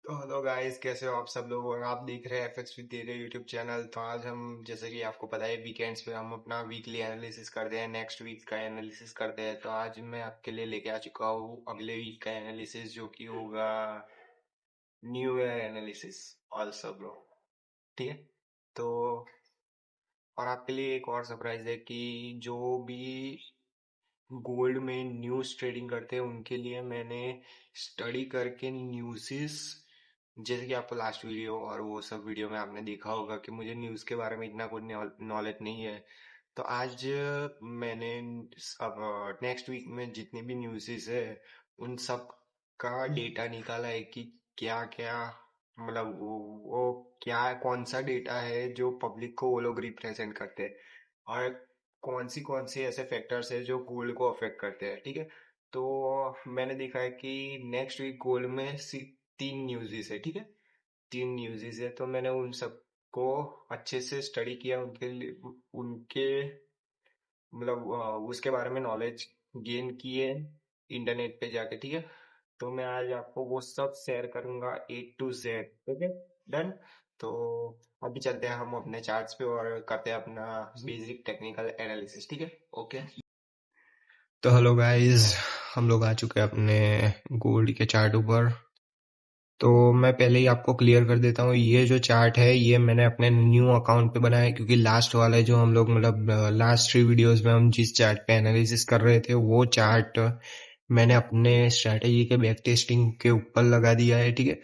तो hello guys, कैसे हो आप सब लोग। और आप देख रहे हैं एफएक्स विद तेरे यूट्यूब चैनल। तो आज हम, जैसे कि आपको पता है, वीकेंड्स पे हम अपना वीकली एनालिसिस करते हैं, नेक्स्ट वीक का एनालिसिस करते हैं। तो आज मैं आपके लिए लेके आ चुका हूँ अगले वीक का एनालिसिस, जो कि होगा new year analysis also bro. ठीक है। तो और आपके लिए एक और सरप्राइज है कि जो भी गोल्ड में न्यूज़ ट्रेडिंग करते हैं उनके लिए मैंने स्टडी करके न्यूज़ेस, जैसे कि आपको लास्ट वीडियो और वो सब वीडियो में आपने देखा होगा कि मुझे न्यूज़ के बारे में इतना कुछ नॉलेज नहीं है। तो आज मैंने अब नेक्स्ट वीक में जितनी भी न्यूज़ेस है उन सब का डेटा निकाला है कि क्या क्या, मतलब वो क्या, कौन सा डेटा है जो पब्लिक को वो लोग रिप्रेजेंट करते हैं, और कौन सी ऐसे फैक्टर्स है जो गोल्ड को अफेक्ट करते हैं। ठीक है। तो मैंने देखा है कि नेक्स्ट वीक गोल्ड में सिर्फ 3 न्यूज़ेस है। ठीक है। 3 न्यूज़ेस है, तो मैंने उन सबको अच्छे से स्टडी किया, उनके लिए उनके मतलब उसके बारे में नॉलेज गेन किए इंटरनेट पे जाके। ठीक है। तो मैं आज आपको वो सब शेयर करूंगा A to Z। ठीक है। डन। तो अभी चलते हैं हम अपने चार्ट्स पे और करते हैं अपना बेसिक टेक्निकल एनालिसिस। ठीक है। ओके। तो हेलो गाइस, हम लोग आ चुके हैं अपने गोल्ड के चार्ट ऊपर। तो मैं पहले ही आपको क्लियर कर देता हूँ, ये जो चार्ट है ये मैंने अपने न्यू अकाउंट पे बनाया है, क्योंकि लास्ट वाले जो हम लोग, मतलब लास्ट 3 वीडियोस में हम जिस चार्ट पे एनालिसिस कर रहे थे वो चार्ट मैंने अपने स्ट्रैटेजी के बैक टेस्टिंग के ऊपर लगा दिया है। ठीक है।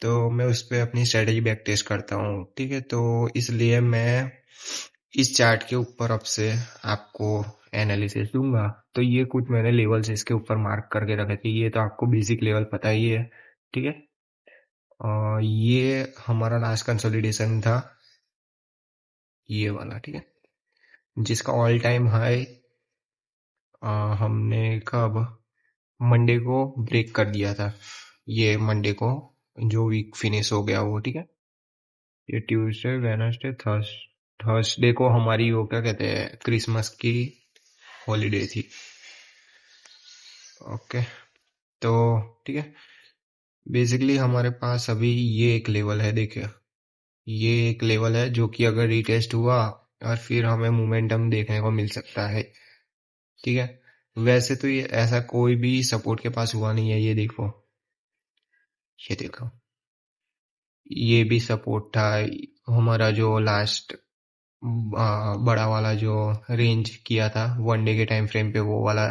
तो मैं उस पर अपनी स्ट्रैटेजी बैक टेस्ट करता हूँ। ठीक है। तो इसलिए मैं इस चार्ट के ऊपर अब से आपको एनालिसिस दूंगा। तो ये कुछ मैंने लेवल्स इसके ऊपर मार्क करके रखे थे, ये तो आपको बेसिक लेवल पता ही है। ठीक है। ये हमारा लास्ट कंसोलिडेशन था, ये वाला। ठीक है। जिसका ऑल टाइम हाई हमने कब, मंडे को ब्रेक कर दिया था। ये मंडे को जो वीक फिनिश हो गया वो। ठीक है। ये ट्यूसडे, वेडनेसडे, थर्सडे को हमारी वो क्या कहते हैं, क्रिसमस की हॉलीडे थी। ओके। तो ठीक है। बेसिकली हमारे पास अभी ये एक लेवल है, देखिए ये एक लेवल है जो कि अगर रीटेस्ट हुआ और फिर हमें मोमेंटम देखने को मिल सकता है। ठीक है। वैसे तो ये ऐसा कोई भी सपोर्ट के पास हुआ नहीं है, ये देखो, ये देखो, ये भी सपोर्ट था हमारा, जो लास्ट बड़ा वाला जो रेंज किया था 1 डे के टाइम फ्रेम पे, वो वाला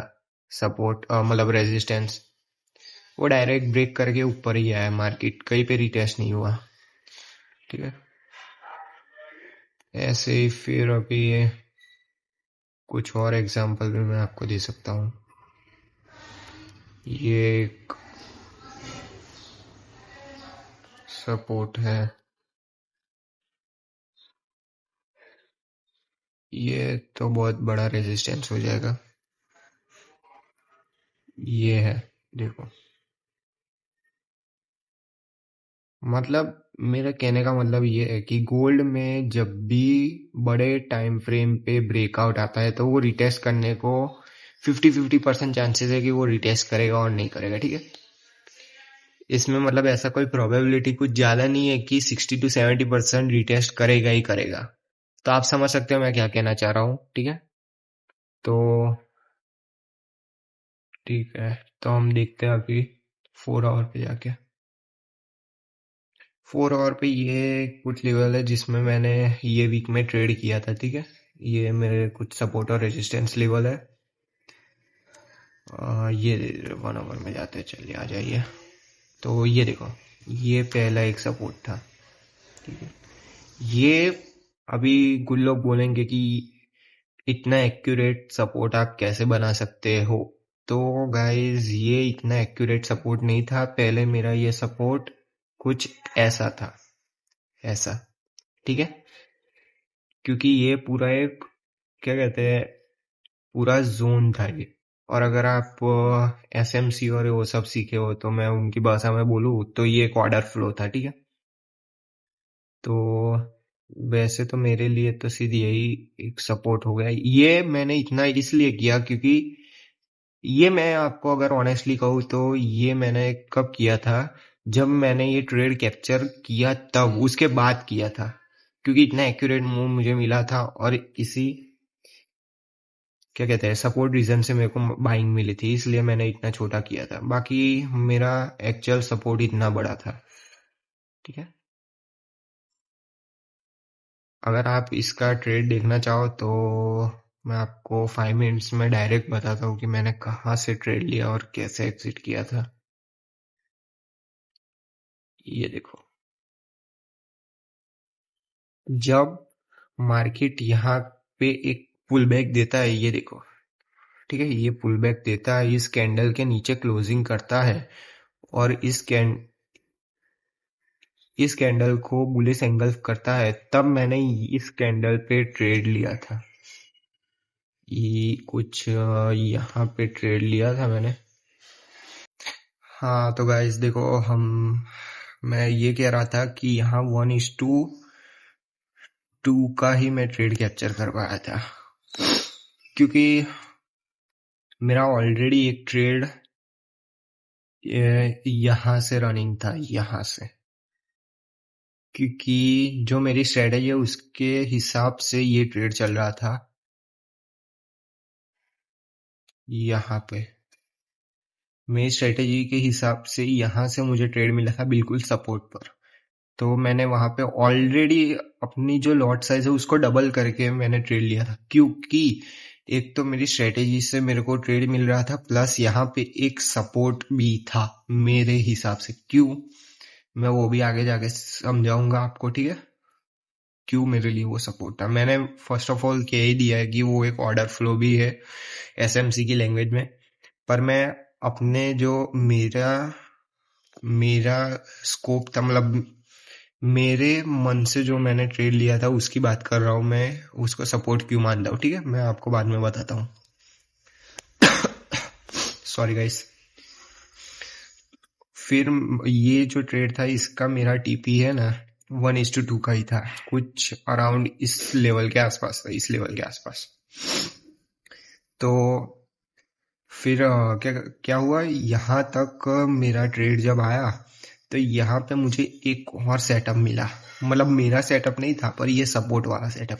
सपोर्ट मतलब रेजिस्टेंस, वो डायरेक्ट ब्रेक करके ऊपर ही आया, मार्केट कहीं पे रिटेस्ट नहीं हुआ। ठीक है। ऐसे ही फिर अभी कुछ और एग्जांपल भी मैं आपको दे सकता हूँ। ये एक सपोर्ट है, ये तो बहुत बड़ा रेजिस्टेंस हो जाएगा। ये है, देखो, मतलब मेरा कहने का मतलब ये है कि गोल्ड में जब भी बड़े टाइम फ्रेम पे ब्रेकआउट आता है तो वो रिटेस्ट करने को 50-50% चांसेस है कि वो रिटेस्ट करेगा और नहीं करेगा। ठीक है। इसमें मतलब ऐसा कोई प्रोबेबिलिटी कुछ ज्यादा नहीं है कि 60 to 70% रिटेस्ट करेगा ही करेगा। तो आप समझ सकते हो मैं क्या कहना चाह रहा हूँ। ठीक है। तो ठीक है, तो हम देखते हैं अभी 4 आवर पे जाके। 4 आवर पे ये कुछ लेवल है जिसमें मैंने ये वीक में ट्रेड किया था। ठीक है। ये मेरे कुछ सपोर्ट और रेजिस्टेंस लेवल है। ये 1 आवर में जाते हैं, चलिए आ जाइए। तो ये देखो, ये पहला एक सपोर्ट था। ठीक है। ये अभी कुछ लोग बोलेंगे कि इतना एक्यूरेट सपोर्ट आप कैसे बना सकते हो। तो गाइस, ये इतना एक्यूरेट सपोर्ट नहीं था। पहले मेरा ये सपोर्ट कुछ ऐसा था, ऐसा। ठीक है। क्योंकि ये पूरा एक, क्या कहते हैं, पूरा जोन था ये। और अगर आप एसएमसी और वो सब सीखे हो तो मैं उनकी भाषा में बोलूँ तो ये एक ऑर्डर फ्लो था। ठीक है। तो वैसे तो मेरे लिए तो सीधी यही एक सपोर्ट हो गया। ये मैंने इतना इसलिए किया क्योंकि ये, मैं आपको अगर ऑनेस्टली कहूँ तो ये मैंने कब किया था, जब मैंने ये ट्रेड कैप्चर किया तब उसके बाद किया था, क्योंकि इतना एक्यूरेट मूव मुझे मिला था और इसी क्या कहते हैं सपोर्ट रीजन से मेरे को बाइंग मिली थी, इसलिए मैंने इतना छोटा किया था। बाकी मेरा एक्चुअल सपोर्ट इतना बड़ा था। ठीक है, अगर आप इसका ट्रेड देखना चाहो तो मैं आपको 5 मिनट्स में डायरेक्ट बताता हूँ कि मैंने कहाँ से ट्रेड लिया और कैसे एग्जिट किया था। ये देखो, जब मार्केट यहाँ पे एक पुल बैक देता है, ये देखो, ठीक है, ये पुल बैक देता है, इस कैंडल के नीचे क्लोजिंग करता है और इस कैंडल को बुलिश एंगल्फ करता है, तब मैंने इस कैंडल पे ट्रेड लिया था। ये कुछ यहाँ पे ट्रेड लिया था मैंने। हाँ तो गाइस देखो, मैं ये कह रहा था कि यहाँ 1:2 का ही मैं ट्रेड कैप्चर कर पाया था, क्योंकि मेरा ऑलरेडी एक ट्रेड यहाँ से रनिंग था, यहाँ से, क्योंकि जो मेरी स्ट्रेटेजी है उसके हिसाब से ये ट्रेड चल रहा था यहाँ पे। मेरी स्ट्रेटेजी के हिसाब से यहाँ से मुझे ट्रेड मिला था बिल्कुल सपोर्ट पर, तो मैंने वहां पे ऑलरेडी अपनी जो लॉट साइज है उसको डबल करके मैंने ट्रेड लिया था, क्योंकि एक तो मेरी स्ट्रेटेजी से मेरे को ट्रेड मिल रहा था, प्लस यहाँ पे एक सपोर्ट भी था मेरे हिसाब से। क्यों, मैं वो भी आगे जाके समझाऊंगा आपको, ठीक है, क्यों मेरे लिए वो सपोर्ट था। मैंने फर्स्ट ऑफ ऑल कह ही दिया है कि वो एक ऑर्डर फ्लो भी है एसएमसी की लैंग्वेज में, पर मैं अपने जो मेरा मेरा स्कोप था, मतलब मेरे मन से जो मैंने ट्रेड लिया था उसकी बात कर रहा हूँ मैं, उसको सपोर्ट क्यों मानता हूँ, ठीक है, मैं आपको बाद में बताता हूँ। Sorry guys. फिर ये जो ट्रेड था इसका मेरा टीपी है ना 1:2 का ही था, कुछ अराउंड इस लेवल के आसपास था, इस लेवल के आसपास। तो फिर क्या क्या हुआ, यहाँ तक मेरा ट्रेड जब आया तो यहाँ पे मुझे एक और सेटअप मिला, मतलब मेरा सेटअप नहीं था पर ये सपोर्ट वाला सेटअप,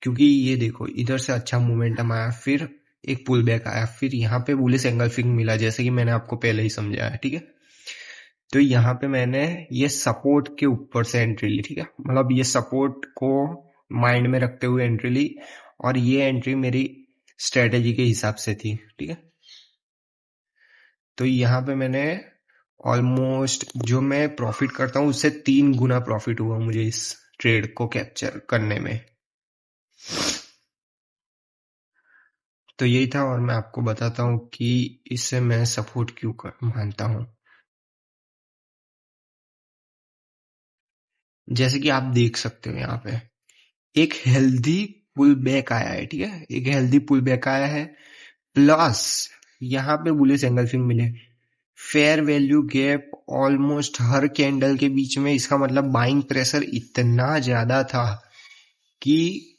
क्योंकि ये देखो इधर से अच्छा मोमेंटम आया, फिर एक पुल बैक आया, फिर यहाँ पे बुलिश एंगल्फिंग मिला जैसे कि मैंने आपको पहले ही समझाया है, ठीक है। तो यहाँ पे मैंने ये सपोर्ट के ऊपर से एंट्री ली, ठीक है, मतलब ये सपोर्ट को माइंड में रखते हुए एंट्री ली, और ये एंट्री मेरी स्ट्रेटेजी के हिसाब से थी, ठीक है। तो यहाँ पे मैंने ऑलमोस्ट जो मैं प्रॉफिट करता हूँ उससे 3 गुना प्रॉफिट हुआ मुझे इस ट्रेड को कैप्चर करने में। तो यही था, और मैं आपको बताता हूँ कि इससे मैं सपोर्ट क्यों मानता हूँ। जैसे कि आप देख सकते हो यहाँ पे एक हेल्दी पुल बैक आया है, ठीक है, एक हेल्दी पुल बैक आया है, प्लस यहाँ पे बुलिश एंगल्फिंग मिले, फेयर वैल्यू गैप ऑलमोस्ट हर कैंडल के बीच में, इसका मतलब बाइंग प्रेशर इतना ज्यादा था कि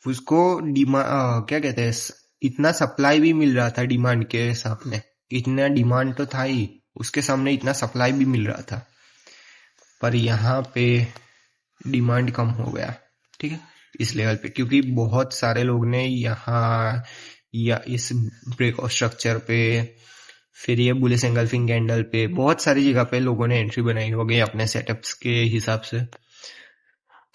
उसको क्या कहते हैं, इतना सप्लाई भी मिल रहा था डिमांड के सामने, इतना डिमांड तो था ही, उसके सामने इतना सप्लाई भी मिल रहा था, पर यहाँ पे डिमांड कम हो गया, ठीक है, इस लेवल पे, क्योंकि बहुत सारे लोग ने यहाँ या इस ब्रेकआउट स्ट्रक्चर पे, फिर ये बुलिश एंगल्फिंग कैंडल पे, बहुत सारी जगह पे लोगों ने एंट्री बनाई होगी अपने सेटअप्स के हिसाब से,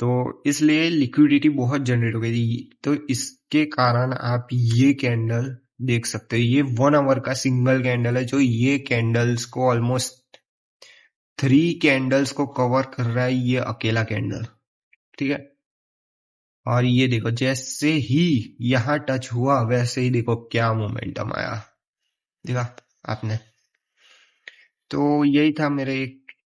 तो इसलिए लिक्विडिटी बहुत जनरेट हो गई थी। तो इसके कारण आप ये कैंडल देख सकते हो, ये 1 आवर का सिंगल कैंडल है, जो ये कैंडल्स को ऑलमोस्ट 3 कैंडल्स को कवर कर रहा है, ये अकेला कैंडल, ठीक है। और ये देखो जैसे ही यहाँ टच हुआ वैसे ही देखो क्या मोमेंटम आया, देखा आपने। तो यही था मेरे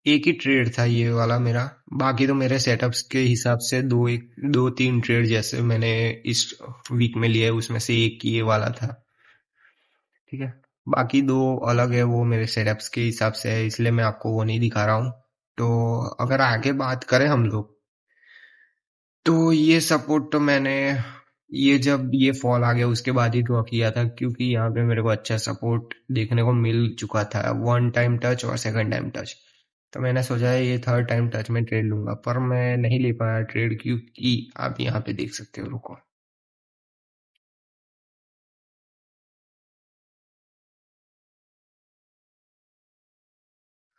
एक ही ट्रेड था ये वाला मेरा, बाकी तो मेरे सेटअप्स के हिसाब से 2-3 ट्रेड जैसे मैंने इस वीक में लिए, उसमें से एक ये वाला था, ठीक है। बाकी 2 अलग है, वो मेरे सेटअप्स के हिसाब से है, इसलिए मैं आपको वो नहीं दिखा रहा हूँ। तो अगर आगे बात करें हम लोग, तो ये सपोर्ट तो मैंने ये जब ये फॉल आ गया उसके बाद ही ड्रॉ किया था, क्योंकि यहाँ पे मेरे को अच्छा सपोर्ट देखने को मिल चुका था, वन टाइम टच और सेकंड टाइम टच। तो मैंने सोचा है ये थर्ड टाइम टच में ट्रेड लूंगा, पर मैं नहीं ले पाया ट्रेड, क्योंकि आप यहाँ पे देख सकते हो। रुको,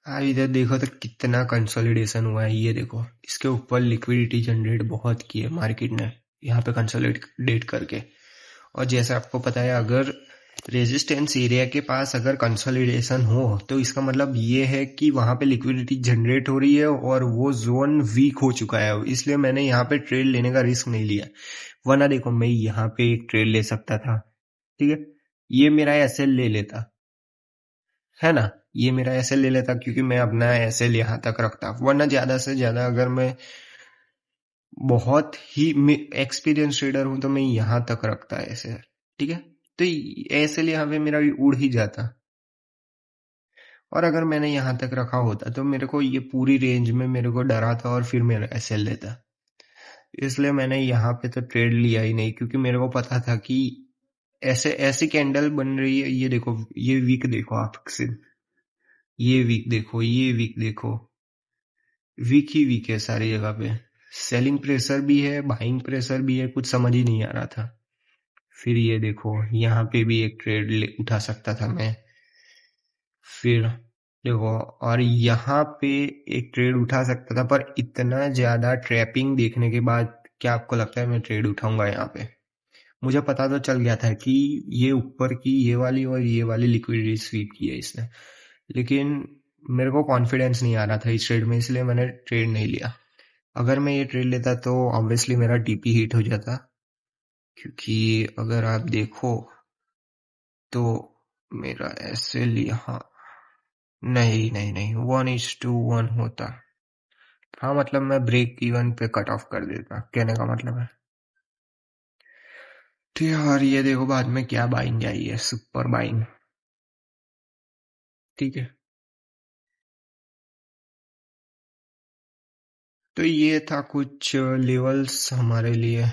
आप इधर देखो तो कितना कंसोलिडेशन हुआ है। ये देखो, इसके ऊपर लिक्विडिटी जनरेट बहुत की है मार्केट ने यहाँ पे कंसोलिडेट करके। और जैसे आपको पता है, अगर रेजिस्टेंस एरिया के पास अगर कंसोलिडेशन हो तो इसका मतलब ये है कि वहां पे लिक्विडिटी जनरेट हो रही है और वो जोन वीक हो चुका है। इसलिए मैंने यहाँ पे ट्रेड लेने का रिस्क नहीं लिया, वरना देखो मैं यहाँ पे एक ट्रेड ले सकता था। ठीक है, ये मेरा एसएल ले लेता, है ना, ये मेरा एसएल ले लेता, क्योंकि मैं अपना एसएल यहाँ तक रखता, वरना ज्यादा से ज्यादा अगर मैं बहुत ही एक्सपीरियंस ट्रेडर हूं तो मैं यहाँ तक रखता है ऐसे। ठीक है, तो ऐसे लिए यहाँ पे मेरा भी उड़ ही जाता। और अगर मैंने यहाँ तक रखा होता तो मेरे को ये पूरी रेंज में मेरे को डरा था और फिर मेरा एसएल लेता। इसलिए मैंने यहाँ पे तो ट्रेड लिया ही नहीं, क्योंकि मेरे को पता था कि ऐसे ऐसी कैंडल बन रही है। ये देखो, ये वीक देखो आप सिर्फ, ये वीक देखो, ये वीक देखो, वीक ही वीक है सारी जगह पे। सेलिंग प्रेशर भी है, बाइंग प्रेशर भी है, कुछ समझ ही नहीं आ रहा था। फिर ये देखो, यहाँ पे भी एक ट्रेड उठा सकता था मैं। फिर देखो, और यहाँ पे एक ट्रेड उठा सकता था, पर इतना ज्यादा ट्रैपिंग देखने के बाद क्या आपको लगता है मैं ट्रेड उठाऊंगा यहाँ पे? मुझे पता तो चल गया था कि ये ऊपर की ये वाली और ये वाली लिक्विडिटी स्वीप की है इसने, लेकिन मेरे को कॉन्फिडेंस नहीं आ रहा था इस ट्रेड में, इसलिए मैंने ट्रेड नहीं लिया। अगर मैं ये ट्रेड लेता तो ऑब्वियसली मेरा डीपी हिट हो जाता, क्योंकि अगर आप देखो तो मेरा ऐसे यहाँ, नहीं नहीं नहीं, 1:1 होता। हाँ, मतलब मैं ब्रेक इवन पे कट ऑफ कर देता, कहने का मतलब है। ठीक है, और ये देखो बाद में क्या बाइंग आई है, सुपर बाइंग। ठीक है, तो ये था कुछ लेवल्स हमारे लिए।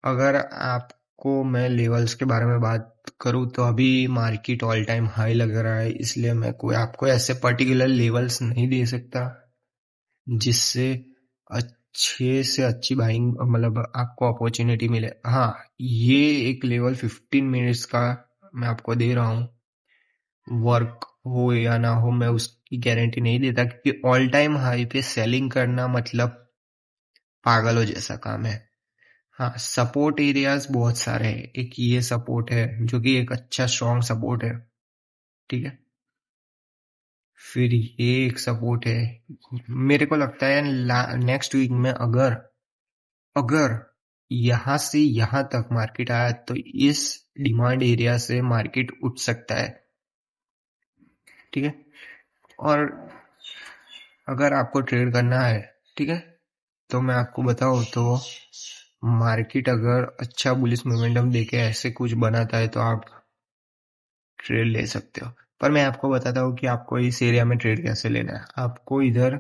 अगर आपको मैं लेवल्स के बारे में बात करूँ तो अभी मार्केट ऑल टाइम हाई लग रहा है, इसलिए मैं कोई आपको ऐसे पर्टिकुलर लेवल्स नहीं दे सकता जिससे अच्छे से अच्छी बाइंग, मतलब आपको अपॉर्चुनिटी मिले। हाँ, ये एक लेवल 15 मिनट्स का मैं आपको दे रहा हूँ, वर्क हो या ना हो मैं उसकी गारंटी नहीं देता, क्योंकि ऑल टाइम हाई पे सेलिंग करना मतलब पागलों जैसा काम है। हाँ, सपोर्ट एरियाज बहुत सारे हैं। एक ये सपोर्ट है जो कि एक अच्छा स्ट्रॉन्ग सपोर्ट है। ठीक है, फिर ये एक सपोर्ट है। मेरे को लगता है नेक्स्ट वीक में अगर अगर यहां से यहां तक मार्केट आया तो इस डिमांड एरिया से मार्केट उठ सकता है। ठीक है, और अगर आपको ट्रेड करना है, ठीक है, तो मैं आपको बताऊं तो मार्केट अगर अच्छा बुलिश मोमेंटम देके ऐसे कुछ बनाता है तो आप ट्रेड ले सकते हो। पर मैं आपको बताता हूँ कि आपको इस एरिया में ट्रेड कैसे लेना है। आपको इधर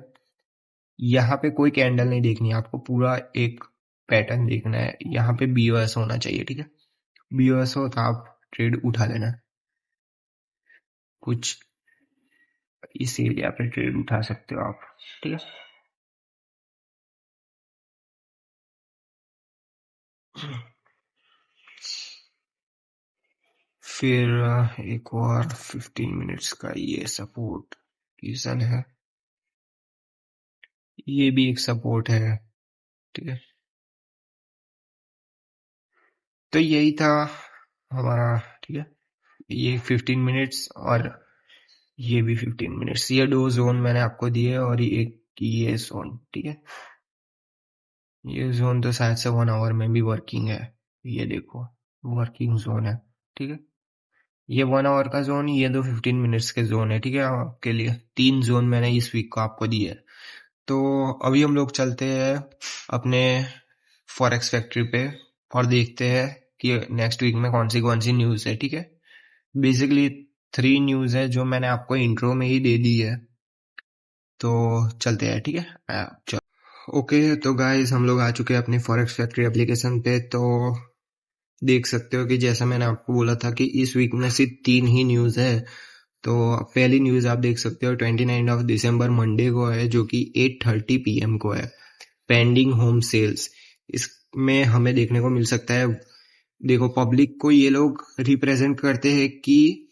यहाँ पे कोई कैंडल नहीं देखनी है, आपको पूरा एक पैटर्न देखना है। यहाँ पे बीओएस होना चाहिए। ठीक है, बीओएस हो तो आप ट्रेड उठा लेना, कुछ इस एरिया पे ट्रेड उठा सकते हो आप। ठीक है, फिर एक और 15 मिनट्स का ये सपोर्ट रीजन है, ये भी एक सपोर्ट है। ठीक है, तो यही था हमारा। ठीक है, ये 15 मिनट्स और ये भी 15 मिनट्स, ये दो जोन मैंने आपको दिए, और एक ये जोन। ठीक है, ये जोन तो शायद से 1 आवर में भी वर्किंग है। ये देखो, वर्किंग जोन है। ठीक है, ये 1 आवर का जोन, ये दो 15 मिनट्स के जोन है। ठीक है, आपके लिए 3 जोन मैंने इस वीक को आपको दिए है। तो अभी हम लोग चलते हैं अपने फॉरेक्स फैक्ट्री पे और देखते हैं कि नेक्स्ट वीक में कौन सी न्यूज़ है। ठीक है, बेसिकली 3 न्यूज़ है जो मैंने आपको इंट्रो में ही दे दी है। तो चलते हैं, ठीक है। चलो। ओके, तो गाइस हम लोग आ चुके हैं अपनी फॉरेक्स फैक्ट्री एप्लीकेशन पे। तो देख सकते हो कि जैसा मैंने आपको बोला था कि इस वीक में सिर्फ 3 ही न्यूज़ है। तो पहली न्यूज़ आप देख सकते हो 29 ऑफ दिसंबर मंडे को है, जो कि 8:30 PM को है। पेंडिंग होम सेल्स, इसमें हमें देखने को मिल सकता है। देखो, पब्लिक को ये लोग रिप्रेजेंट करते हैं कि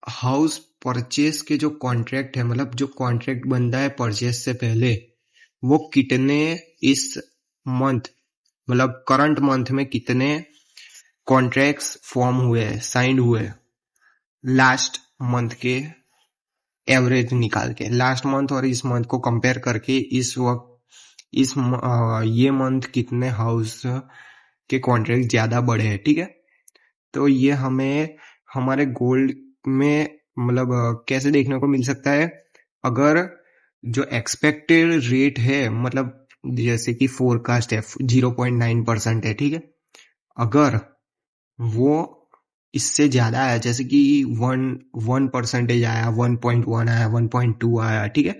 हाउस परचेज के जो कॉन्ट्रैक्ट है, मतलब जो कॉन्ट्रैक्ट बनता है परचेज से पहले, वो कितने इस मंथ, मतलब करंट मंथ में कितने कॉन्ट्रैक्ट्स फॉर्म हुए हैं, साइंड हुए हैं, लास्ट मंथ के एवरेज निकाल के, लास्ट मंथ और इस मंथ को कंपेयर करके इस वक्त ये मंथ कितने हाउस के कॉन्ट्रैक्ट ज्यादा बढ़े हैं। ठीक है, तो ये हमें हमारे गोल्ड में मतलब कैसे देखने को मिल सकता है। अगर जो एक्सपेक्टेड रेट है, मतलब जैसे कि फोरकास्ट है 0.9% है, ठीक है, अगर वो इससे ज्यादा आया, जैसे कि 1% आया, 1.1 आया, 1.2 आया, ठीक है,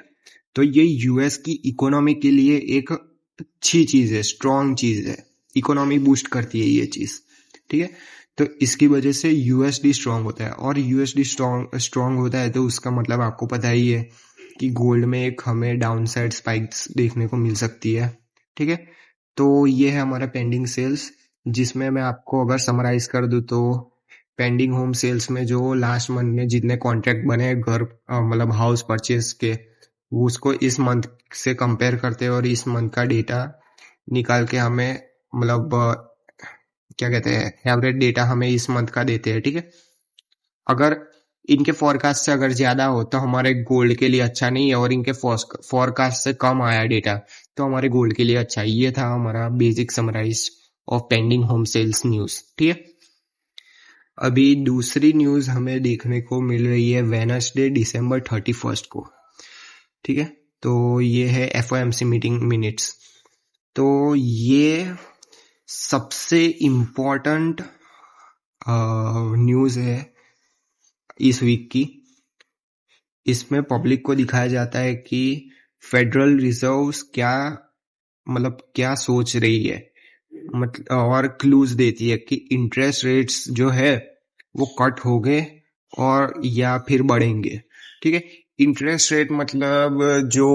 तो ये यूएस की इकोनॉमी के लिए एक अच्छी चीज है, स्ट्रॉन्ग चीज है, इकोनॉमी बूस्ट करती है ये चीज। ठीक है, तो इसकी वजह से यूएसडी स्ट्रांग होता है, और यूएसडी स्ट्रांग होता है तो उसका मतलब आपको पता ही है कि गोल्ड में एक हमें डाउनसाइड स्पाइक्स देखने को मिल सकती है। ठीक है, तो ये है हमारा पेंडिंग सेल्स, जिसमें मैं आपको अगर समराइज कर दूं तो पेंडिंग होम सेल्स में जो लास्ट मंथ में जितने कॉन्ट्रैक्ट बने घर मतलब हाउस परचेज के, वो उसको इस मंथ से कंपेयर करते हैं और इस मंथ का डेटा निकाल के हमें मतलब क्या कहते हैं, एवरेज डेटा हमें इस मंथ का देते हैं। ठीक है, अगर इनके फोरकास्ट से अगर ज्यादा हो तो हमारे गोल्ड के लिए अच्छा नहीं है, और इनके फोरकास्ट से कम आया डेटा तो हमारे गोल्ड के लिए अच्छा है। ये था हमारा basic summarize of pending home sales news. ठीक है, अभी दूसरी न्यूज हमें देखने को मिल रही है वेडनेसडे दिसंबर 31 को। ठीक है, तो ये है एफओएमसी मीटिंग मिनट्स। तो ये सबसे इम्पोर्टेंट न्यूज है इस वीक की। इसमें पब्लिक को दिखाया जाता है कि फेडरल रिजर्व क्या मतलब क्या सोच रही है, मतलब और क्लूज देती है कि इंटरेस्ट रेट्स जो है वो कट हो गए और या फिर बढ़ेंगे। ठीक है, इंटरेस्ट रेट मतलब जो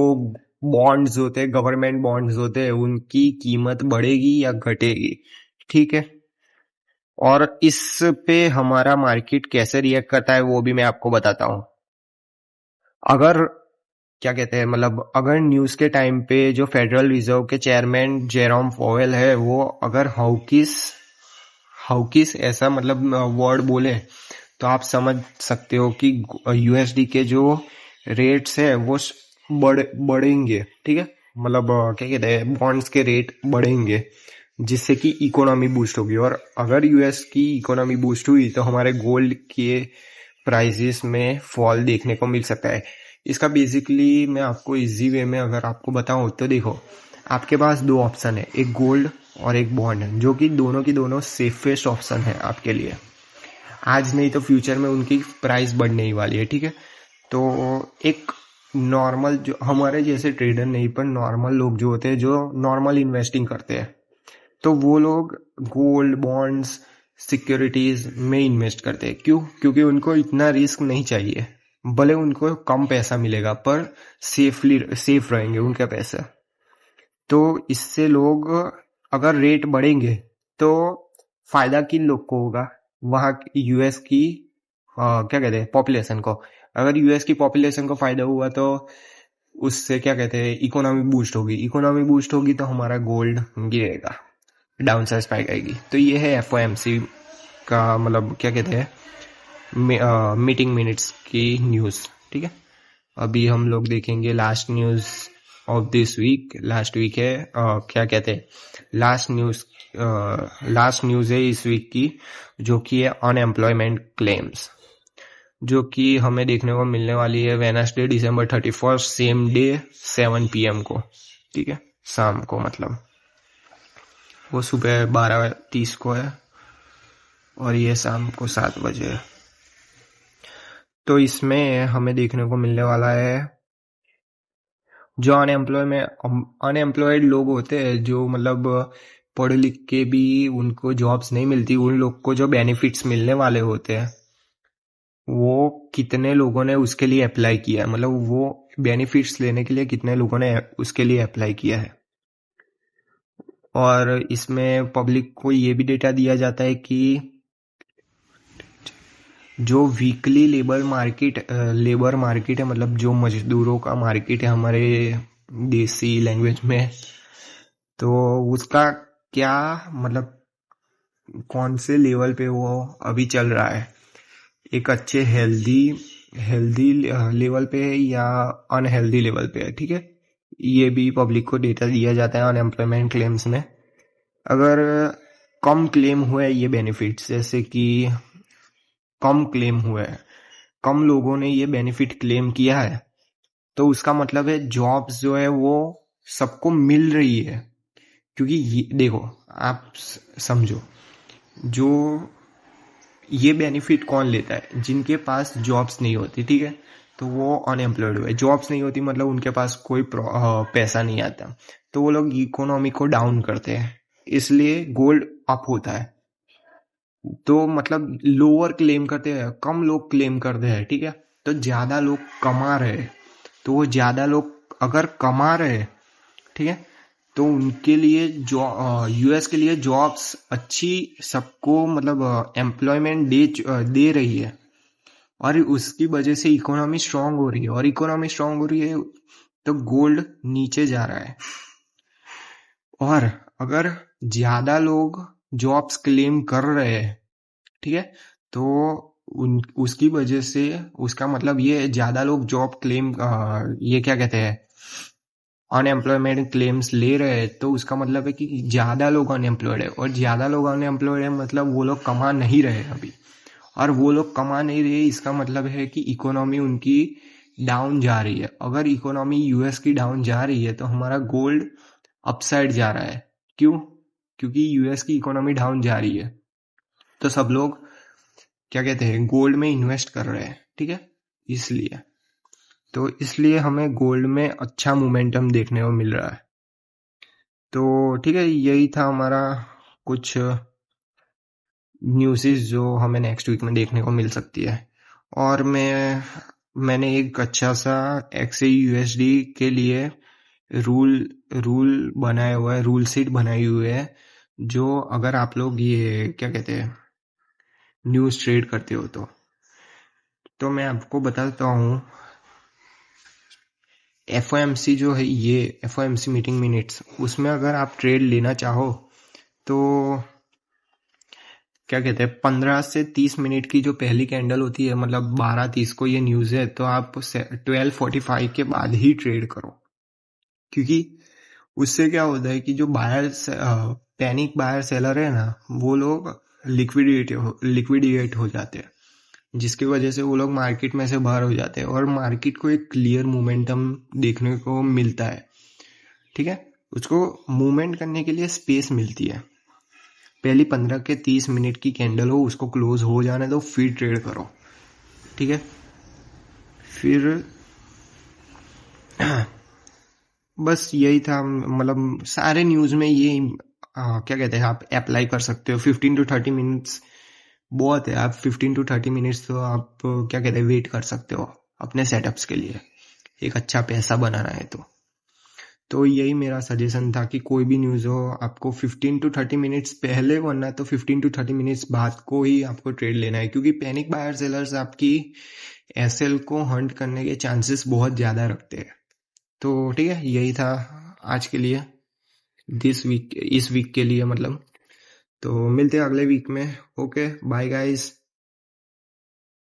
बॉन्ड्स होते हैं, गवर्नमेंट बॉन्ड्स होते हैं, उनकी कीमत बढ़ेगी या घटेगी। ठीक है, और इस पे हमारा मार्केट कैसे रिएक्ट करता है वो भी मैं आपको बताता हूँ। अगर क्या कहते हैं, मतलब अगर न्यूज के टाइम पे जो फेडरल रिजर्व के चेयरमैन जेरोम पोवेल है, वो अगर हाउकिस हाउकिस ऐसा मतलब वर्ड बोले, तो आप समझ सकते हो कि यूएसडी के जो रेट्स है वो बढ़ेंगे। ठीक है, मतलब क्या कहते हैं, बॉन्ड्स के रेट बढ़ेंगे, जिससे कि इकोनॉमी बूस्ट होगी, और अगर यूएस की इकोनॉमी बूस्ट हुई तो हमारे गोल्ड के प्राइसेस में फॉल देखने को मिल सकता है। इसका बेसिकली मैं आपको इजी वे में अगर आपको बताऊं तो देखो, आपके पास दो ऑप्शन है, एक गोल्ड और एक बॉन्ड, जो कि दोनों की दोनों सेफेस्ट ऑप्शन है आपके लिए। आज नहीं तो फ्यूचर में उनकी प्राइस बढ़ने ही वाली है। ठीक है, तो एक नॉर्मल जो हमारे जैसे ट्रेडर नहीं, पर नॉर्मल लोग जो होते हैं, जो नॉर्मल इन्वेस्टिंग करते हैं, तो वो लोग गोल्ड बॉन्ड्स सिक्योरिटीज में इन्वेस्ट करते हैं। क्यों? क्योंकि उनको इतना रिस्क नहीं चाहिए, भले उनको कम पैसा मिलेगा पर सेफ रहेंगे उनका पैसा। तो इससे लोग, अगर रेट बढ़ेंगे तो फायदा किन लोग को होगा? वहां यूएस की क्या कहते हैं, पॉपुलेशन को। अगर यूएस की पॉपुलेशन को फायदा हुआ तो उससे क्या कहते हैं, इकोनॉमी बूस्ट होगी। इकोनॉमी बूस्ट होगी तो हमारा गोल्ड गिरेगा, डाउन साइड स्पाइक आएगी। तो ये है एफओएमसी का मतलब क्या कहते हैं, मीटिंग मिनट्स की न्यूज। ठीक है, अभी हम लोग देखेंगे last news of this week. Last week है क्या कहते हैं, लास्ट न्यूज है इस वीक की, जो कि है अनएम्प्लॉयमेंट क्लेम्स, जो कि हमें देखने को मिलने वाली है वेडनेसडे दिसंबर 31 सेम डे 7 PM को। ठीक है, शाम को, मतलब वो सुबह 12:30 को है और ये शाम को 7 बजे है। तो इसमें हमें देखने को मिलने वाला है जो अनएम्प्लॉयड लोग होते हैं, जो मतलब पढ़ लिख के भी उनको जॉब्स नहीं मिलती, उन लोग को जो बेनिफिट्स मिलने वाले होते हैं, वो कितने लोगों ने उसके लिए अप्लाई किया है, मतलब वो बेनिफिट्स लेने के लिए कितने लोगों ने उसके लिए अप्लाई किया है। और इसमें पब्लिक को ये भी डेटा दिया जाता है कि जो वीकली लेबर मार्केट है, मतलब जो मजदूरों का मार्केट है हमारे देसी लैंग्वेज में, तो उसका क्या मतलब कौन से लेवल पे वो अभी चल रहा है, एक अच्छे हेल्दी हेल्दी लेवल पे है या अनहेल्दी लेवल पे है, ठीक है। ये भी पब्लिक को डेटा दिया जाता है अनएम्प्लॉयमेंट क्लेम्स में। अगर कम क्लेम हुए ये बेनिफिट्स, जैसे कि कम क्लेम हुए है, कम लोगों ने ये बेनिफिट क्लेम किया है, तो उसका मतलब है जॉब्स जो है वो सबको मिल रही है। क्योंकि ये देखो, आप समझो, जो ये बेनिफिट कौन लेता है, जिनके पास जॉब्स नहीं होती, ठीक है, तो वो अनएम्प्लॉयड हुए। जॉब्स नहीं होती मतलब उनके पास कोई पैसा नहीं आता, तो वो लोग इकोनॉमी को डाउन करते हैं, इसलिए गोल्ड अप होता है। तो मतलब लोअर क्लेम करते हैं, कम लोग क्लेम करते हैं, ठीक है। तो ज्यादा लोग कमा रहे हैं, तो वो ज्यादा लोग अगर कमा रहे हैं, ठीक है, तो उनके लिए जो यूएस के लिए जॉब्स अच्छी सबको मतलब एम्प्लॉयमेंट दे रही है, और उसकी वजह से इकोनॉमी स्ट्रांग हो रही है, और इकोनॉमी स्ट्रांग हो रही है तो गोल्ड नीचे जा रहा है। और अगर ज्यादा लोग जॉब्स क्लेम कर रहे हैं, ठीक है, तो उसकी वजह से उसका मतलब ये ज्यादा लोग जॉब क्लेम ये क्या कहते हैं, अनएम्प्लॉयमेंट क्लेम्स ले रहे हैं, तो उसका मतलब है कि ज्यादा लोग अनएम्प्लॉयड है, और ज्यादा लोग अनएम्प्लॉयड है मतलब वो लोग कमा नहीं रहे अभी, और वो लोग कमा नहीं रहे, इसका मतलब है कि इकोनॉमी उनकी डाउन जा रही है। अगर इकोनॉमी यूएस की डाउन जा रही है तो हमारा गोल्ड अपसाइड जा रहा है। क्यों? क्योंकि यूएस की इकोनॉमी डाउन जा रही है, तो सब लोग क्या कहते हैं, गोल्ड में इन्वेस्ट कर रहे हैं, ठीक है। इसलिए तो इसलिए हमें गोल्ड में अच्छा मोमेंटम देखने को मिल रहा है। तो ठीक है, यही था हमारा कुछ न्यूज़ जो हमें नेक्स्ट वीक में देखने को मिल सकती है। और मैंने एक अच्छा सा एक्से यूएसडी के लिए रूल रूल बनाया हुआ है, रूल शीट बनाई हुई है, जो अगर आप लोग ये क्या कहते हैं न्यूज़ ट्रेड करते हो तो मैं आपको बताता हूँ। एफओएमसी जो है, ये एफओएमसी मीटिंग मिनट्स, उसमें अगर आप ट्रेड लेना चाहो तो क्या कहते हैं 15 से 30 मिनट की जो पहली कैंडल होती है, मतलब 12:30 को ये न्यूज़ है, तो आप 12:45 के बाद ही ट्रेड करो। क्योंकि उससे क्या होता है कि जो पैनिक बायर सेलर है ना, वो लोग लिक्विडिएट हो जाते हैं, जिसकी वजह से वो लोग मार्केट में से बाहर हो जाते हैं, और मार्केट को एक क्लियर मोमेंटम देखने को मिलता है, ठीक है। उसको मूवमेंट करने के लिए स्पेस मिलती है। पहली 15 से 30 मिनट की कैंडल हो, उसको क्लोज हो जाने दो, फिर ट्रेड करो, ठीक है। फिर बस यही था, मतलब सारे न्यूज में ये क्या कहते हैं, आप अप्लाई कर सकते हो। 15 to 30 मिनट्स बहुत है, आप 15 to 30 मिनट्स तो आप क्या कहते हैं वेट कर सकते हो अपने सेटअप्स के लिए, एक अच्छा पैसा बनाना है तो यही मेरा सजेशन था कि कोई भी न्यूज़ हो, आपको 15 to 30 मिनट्स पहले, वरना तो 15 to 30 मिनट्स बाद को ही आपको ट्रेड लेना है, क्योंकि पैनिक बायर सेलर्स आपकी एसएल को हंट करने के चांसेस बहुत ज़्यादा रखते हैं। तो ठीक है, यही था आज के लिए, इस वीक के लिए मतलब। तो मिलते हैं अगले वीक में। Okay, bye guys.